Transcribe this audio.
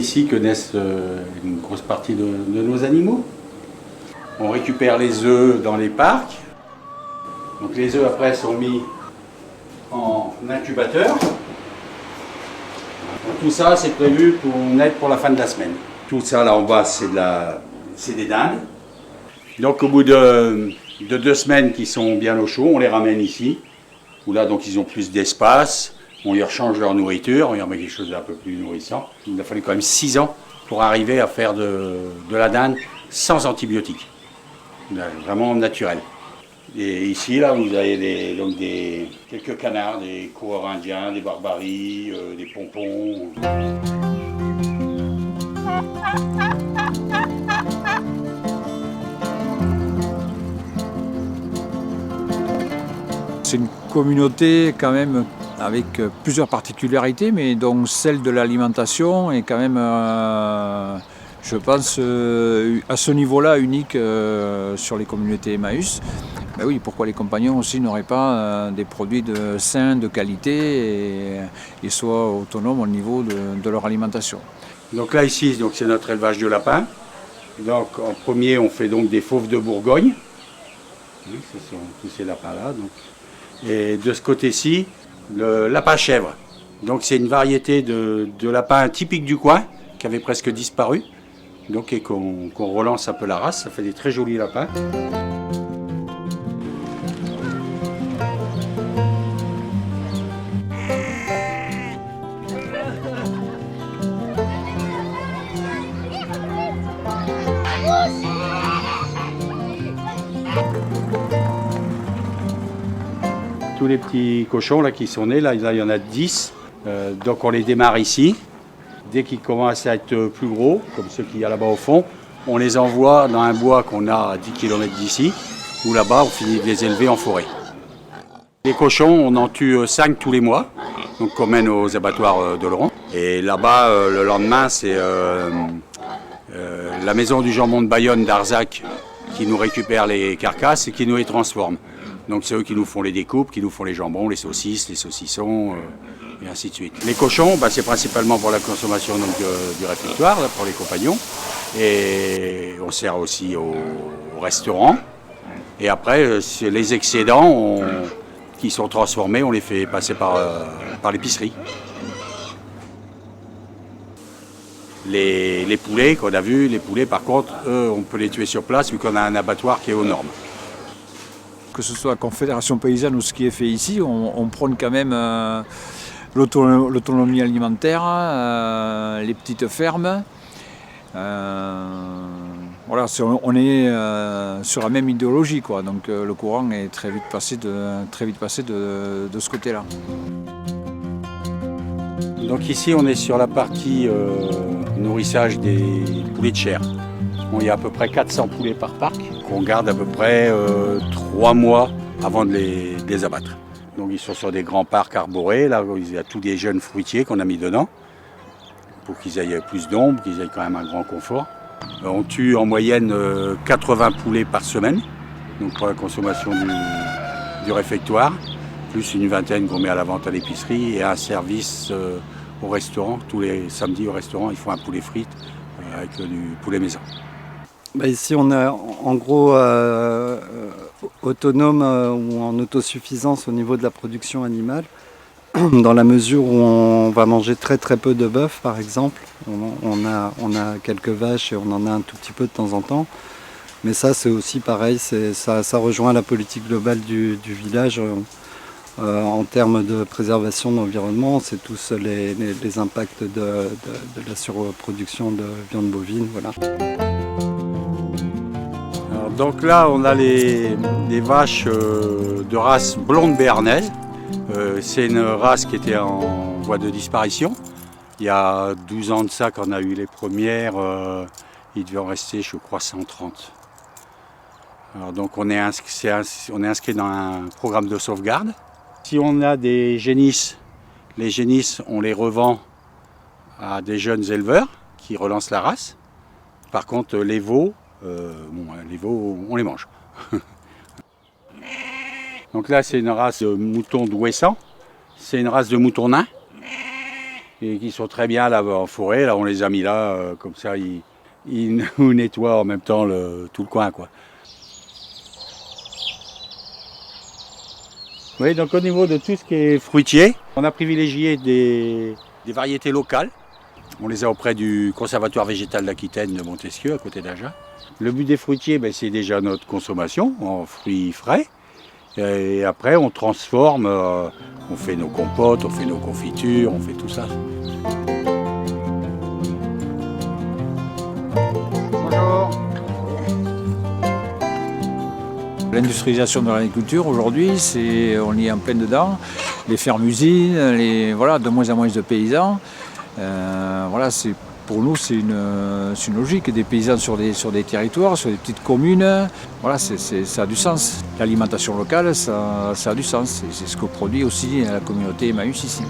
ici que naissent une grosse partie de nos animaux. On récupère les œufs dans les parcs. Donc les œufs après sont mis en incubateur. Donc, tout ça c'est prévu pour naître pour la fin de la semaine. Tout ça là en bas c'est des dindes. Donc au bout de 2 semaines qu'ils sont bien au chaud, on les ramène ici. Où là donc ils ont plus d'espace. On leur change leur nourriture, on leur met quelque chose d'un peu plus nourrissant. Il a fallu quand même 6 ans pour arriver à faire de la dinde sans antibiotiques. Vraiment naturel. Et ici, là, vous avez quelques canards, des coureurs indiens, des barbaries, des pompons. C'est une communauté quand même avec plusieurs particularités, mais dont celle de l'alimentation est quand même, je pense, à ce niveau-là unique sur les communautés Emmaüs. Ben oui, pourquoi les compagnons aussi n'auraient pas des produits sains, de qualité et soient autonomes au niveau de leur alimentation. Donc là, ici, donc, c'est notre élevage de lapins. Donc en premier, on fait donc des fauves de Bourgogne. Oui, ce sont tous ces lapins-là. Donc. Et de ce côté-ci, le lapin chèvre. Donc c'est une variété de lapin typique du coin, qui avait presque disparu. Donc et qu'on relance un peu la race, ça fait des très jolis lapins. Tous les petits cochons là, qui sont nés, là il y en a 10. Donc on les démarre ici. Dès qu'ils commencent à être plus gros, comme ceux qu'il y a là-bas au fond, on les envoie dans un bois qu'on a à 10 km d'ici, où là-bas on finit de les élever en forêt. Les cochons, on en tue 5 tous les mois, donc qu'on mène aux abattoirs de Laurent. Et là-bas, le lendemain, c'est la maison du jambon de Bayonne d'Arzac qui nous récupère les carcasses et qui nous les transforme. Donc c'est eux qui nous font les découpes, qui nous font les jambons, les saucisses, les saucissons, et ainsi de suite. Les cochons, c'est principalement pour la consommation donc, du réfectoire, là, pour les compagnons. Et on sert aussi au restaurant. Et après, les excédents qui sont transformés, on les fait passer par l'épicerie. Les poulets qu'on a vus, les poulets par contre, eux, on peut les tuer sur place vu qu'on a un abattoir qui est aux normes. Que ce soit la Confédération paysanne ou ce qui est fait ici, on prône quand même l'autonomie alimentaire, les petites fermes. Voilà, on est sur la même idéologie, quoi. Donc le courant est très vite passé de ce côté-là. Donc ici, on est sur la partie nourrissage des poulets de chair. Bon, il y a à peu près 400 poulets par parc qu'on garde à peu près 3 mois avant de les abattre. Donc ils sont sur des grands parcs arborés, là il y a tous des jeunes fruitiers qu'on a mis dedans pour qu'ils aient plus d'ombre, qu'ils aient quand même un grand confort. On tue en moyenne 80 poulets par semaine, donc pour la consommation du réfectoire, plus une vingtaine qu'on met à la vente à l'épicerie et un service au restaurant. Tous les samedis au restaurant, ils font un poulet frites avec du poulet maison. Ici, on est en gros autonome ou en autosuffisance au niveau de la production animale, dans la mesure où on va manger très très peu de bœuf, par exemple. On a quelques vaches et on en a un tout petit peu de temps en temps. Mais ça, c'est aussi pareil, ça rejoint la politique globale du village en termes de préservation de l'environnement. C'est tous les impacts de la surproduction de viande bovine. Voilà. Donc là, on a les vaches de race blonde béarnaise. C'est une race qui était en voie de disparition. Il y a 12 ans de ça qu'on a eu les premières, il devait en rester, je crois, 130. Alors donc on est inscrit dans un programme de sauvegarde. Si on a des génisses, les génisses, on les revend à des jeunes éleveurs qui relancent la race. Par contre, les veaux, on les mange. Donc là, c'est une race de mouton d'Ouessant. C'est une race de mouton nain. et qui sont très bien là en forêt. Là, on les a mis là, comme ça, ils nous nettoient en même temps tout le coin, quoi. Oui, donc au niveau de tout ce qui est fruitier, on a privilégié des variétés locales. On les a auprès du Conservatoire végétal d'Aquitaine de Montesquieu, à côté d'Agen. Le but des fruitiers, c'est déjà notre consommation en fruits frais. Et après, on transforme, on fait nos compotes, on fait nos confitures, on fait tout ça. Bonjour. L'industrialisation de l'agriculture aujourd'hui, on y est en plein dedans. Les fermes-usines, voilà, de moins en moins de paysans. Voilà, pour nous, c'est une logique. Des paysans sur des territoires, sur des petites communes, voilà, ça a du sens. L'alimentation locale, ça a du sens. C'est ce que produit aussi la communauté Emmaüs ici.